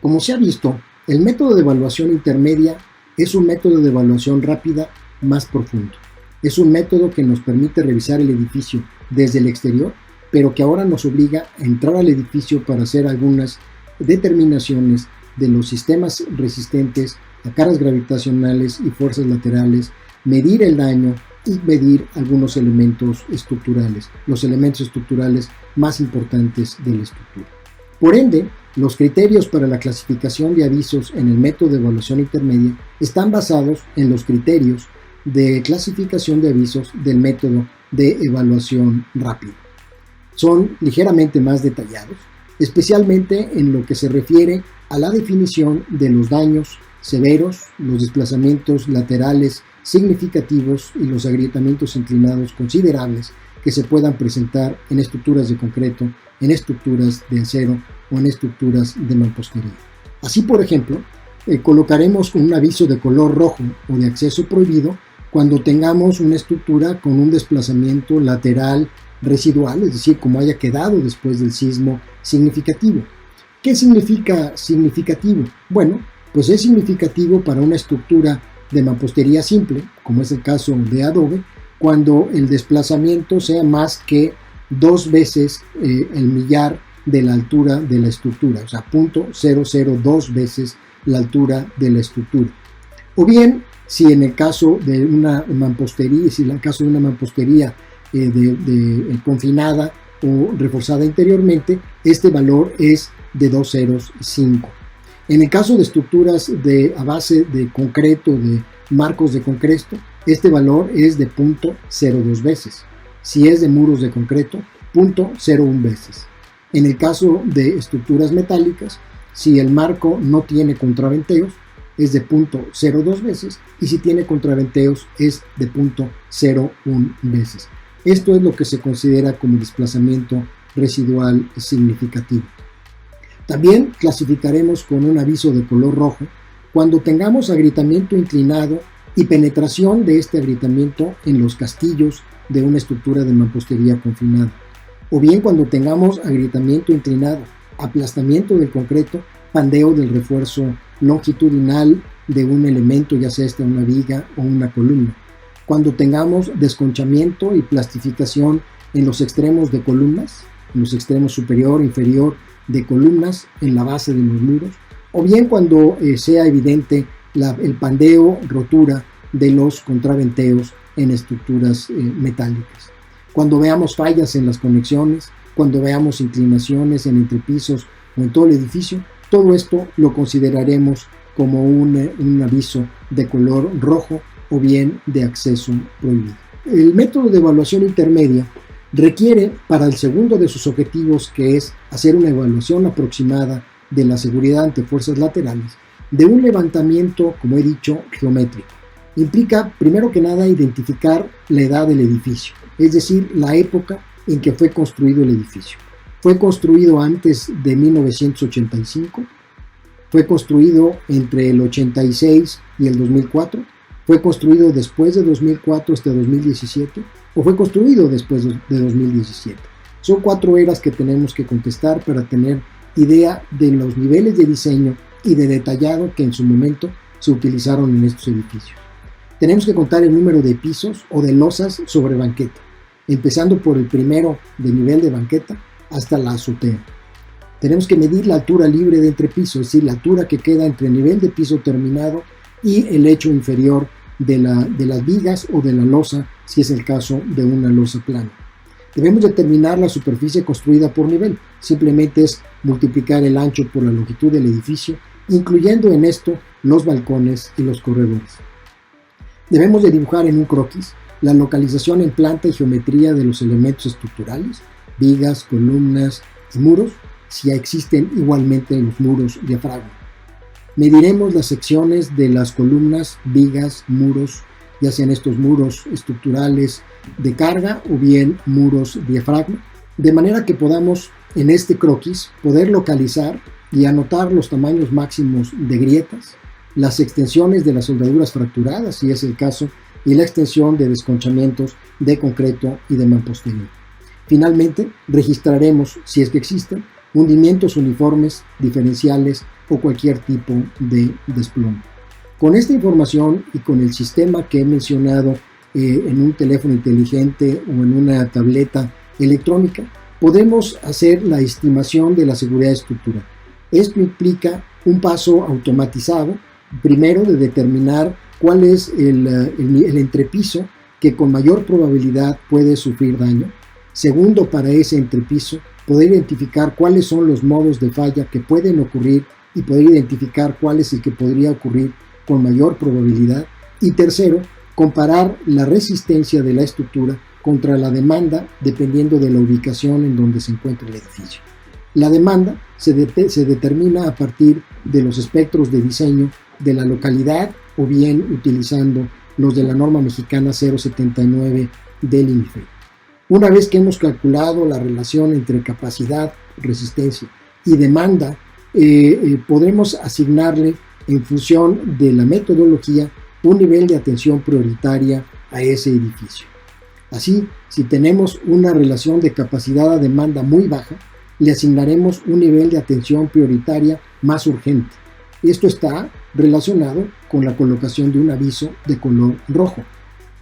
Como se ha visto, el método de evaluación intermedia es un método de evaluación rápida más profundo. Es un método que nos permite revisar el edificio desde el exterior, pero que ahora nos obliga a entrar al edificio para hacer algunas determinaciones de los sistemas resistentes a cargas gravitacionales y fuerzas laterales, medir el daño y medir algunos elementos estructurales, los elementos estructurales más importantes de la estructura. Por ende, los criterios para la clasificación de avisos en el método de evaluación intermedia están basados en los criterios de clasificación de avisos del método de evaluación rápida. Son ligeramente más detallados, especialmente en lo que se refiere a la definición de los daños severos, los desplazamientos laterales significativos y los agrietamientos inclinados considerables que se puedan presentar en estructuras de concreto, en estructuras de acero o en estructuras de mampostería. Así, por ejemplo, colocaremos un aviso de color rojo o de acceso prohibido cuando tengamos una estructura con un desplazamiento lateral residual, es decir, como haya quedado después del sismo significativo. ¿Qué significa significativo? Bueno, pues es significativo para una estructura de mampostería simple, como es el caso de adobe, cuando el desplazamiento sea más que 2 veces el millar de la altura de la estructura, o sea, 0.002 veces la altura de la estructura. O bien, si en el caso de una mampostería, confinada o reforzada interiormente, este valor es de 2 ceros 5. En el caso de estructuras a base de concreto, de marcos de concreto, este valor es de 0.02 veces. Si es de muros de concreto, 0.01 veces. En el caso de estructuras metálicas, si el marco no tiene contraventeos, es de 0.02 veces, y si tiene contraventeos es de 0.01 veces. Esto es lo que se considera como desplazamiento residual significativo. También clasificaremos con un aviso de color rojo cuando tengamos agrietamiento inclinado y penetración de este agrietamiento en los castillos de una estructura de mampostería confinada, o bien cuando tengamos agrietamiento inclinado, aplastamiento del concreto, pandeo del refuerzo longitudinal de un elemento, ya sea una viga o una columna, cuando tengamos desconchamiento y plastificación en los extremos de columnas, en los extremos superior e inferior de columnas en la base de los muros, o bien cuando sea evidente el pandeo, rotura de los contraventeos en estructuras metálicas. Cuando veamos fallas en las conexiones, cuando veamos inclinaciones en entrepisos o en todo el edificio, todo esto lo consideraremos como un aviso de color rojo o bien de acceso prohibido. El método de evaluación intermedia requiere, para el segundo de sus objetivos, que es hacer una evaluación aproximada de la seguridad ante fuerzas laterales, de un levantamiento, como he dicho, geométrico. Implica, primero que nada, identificar la edad del edificio, es decir, la época en que fue construido el edificio. ¿Fue construido antes de 1985? ¿Fue construido entre el 86 y el 2004? ¿Fue construido después de 2004 hasta 2017? ¿O fue construido después de 2017? Son 4 eras que tenemos que contestar para tener idea de los niveles de diseño y de detallado que en su momento se utilizaron en estos edificios. Tenemos que contar el número de pisos o de losas sobre banqueta, empezando por el primero de nivel de banqueta hasta la azotea. Tenemos que medir la altura libre de entrepiso, es decir, la altura que queda entre el nivel de piso terminado y el lecho inferior de las vigas o de la losa, si es el caso de una losa plana. Debemos determinar la superficie construida por nivel, simplemente es multiplicar el ancho por la longitud del edificio, incluyendo en esto los balcones y los corredores. Debemos de dibujar en un croquis la localización en planta y geometría de los elementos estructurales, vigas, columnas y muros, si existen igualmente los muros diafragma. Mediremos las secciones de las columnas, vigas, muros, ya sean estos muros estructurales de carga o bien muros diafragma, de manera que podamos en este croquis poder localizar y anotar los tamaños máximos de grietas, las extensiones de las soldaduras fracturadas, si es el caso, y la extensión de desconchamientos de concreto y de mampostería. Finalmente, registraremos, si es que existen, hundimientos uniformes, diferenciales o cualquier tipo de desplome. Con esta información y con el sistema que he mencionado en un teléfono inteligente o en una tableta electrónica, podemos hacer la estimación de la seguridad estructural. Esto implica un paso automatizado, primero de determinar cuál es el entrepiso que con mayor probabilidad puede sufrir daño. Segundo, para ese entrepiso, poder identificar cuáles son los modos de falla que pueden ocurrir y poder identificar cuál es el que podría ocurrir con mayor probabilidad. Y tercero, comparar la resistencia de la estructura contra la demanda dependiendo de la ubicación en donde se encuentra el edificio. La demanda se determina a partir de los espectros de diseño de la localidad o bien utilizando los de la norma mexicana 079 del INFE. Una vez que hemos calculado la relación entre capacidad, resistencia y demanda, podremos asignarle en función de la metodología un nivel de atención prioritaria a ese edificio. Así, si tenemos una relación de capacidad a demanda muy baja, le asignaremos un nivel de atención prioritaria más urgente. Esto está relacionado con la colocación de un aviso de color rojo.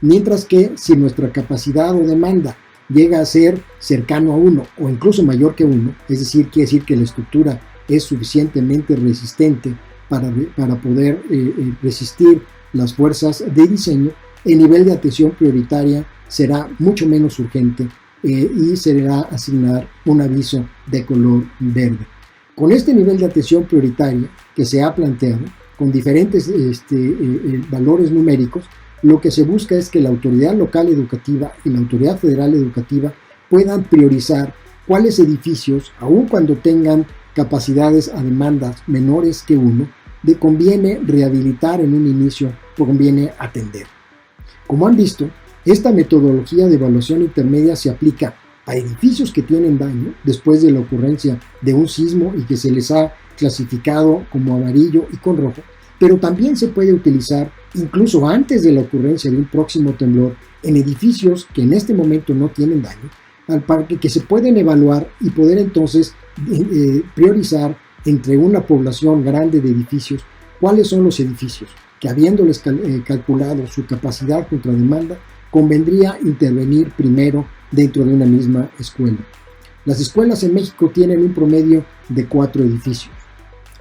Mientras que si nuestra capacidad o demanda llega a ser cercano a 1 o incluso mayor que 1, es decir, quiere decir que la estructura es suficientemente resistente para poder resistir las fuerzas de diseño, el nivel de atención prioritaria será mucho menos urgente y se deberá asignar un aviso de color verde. Con este nivel de atención prioritaria que se ha planteado, con diferentes valores numéricos, lo que se busca es que la autoridad local educativa y la autoridad federal educativa puedan priorizar cuáles edificios, aun cuando tengan capacidades a demandas menores que 1, conviene rehabilitar en un inicio, conviene atender. Como han visto, esta metodología de evaluación intermedia se aplica a edificios que tienen daño después de la ocurrencia de un sismo y que se les ha clasificado como amarillo y con rojo, pero también se puede utilizar incluso antes de la ocurrencia de un próximo temblor en edificios que en este momento no tienen daño, al parque que se pueden evaluar y poder entonces priorizar entre una población grande de edificios cuáles son los edificios que, habiéndoles calculado su capacidad contra demanda, convendría intervenir primero dentro de una misma escuela. Las escuelas en México tienen un promedio de 4 edificios.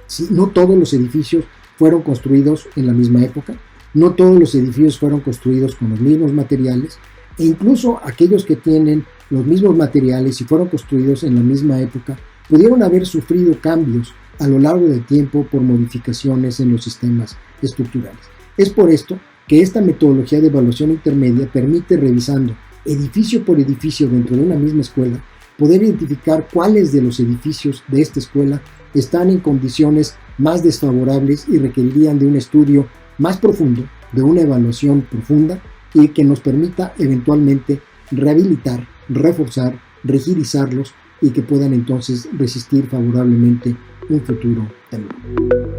Sí, no todos los edificios fueron construidos en la misma época, no todos los edificios fueron construidos con los mismos materiales, e incluso aquellos que tienen los mismos materiales y fueron construidos en la misma época pudieron haber sufrido cambios a lo largo del tiempo por modificaciones en los sistemas estructurales. Es por esto que esta metodología de evaluación intermedia permite, revisando edificio por edificio dentro de una misma escuela, poder identificar cuáles de los edificios de esta escuela están en condiciones más desfavorables y requerirían de un estudio más profundo, de una evaluación profunda y que nos permita eventualmente rehabilitar, reforzar, rigidizarlos y que puedan entonces resistir favorablemente un futuro temblor.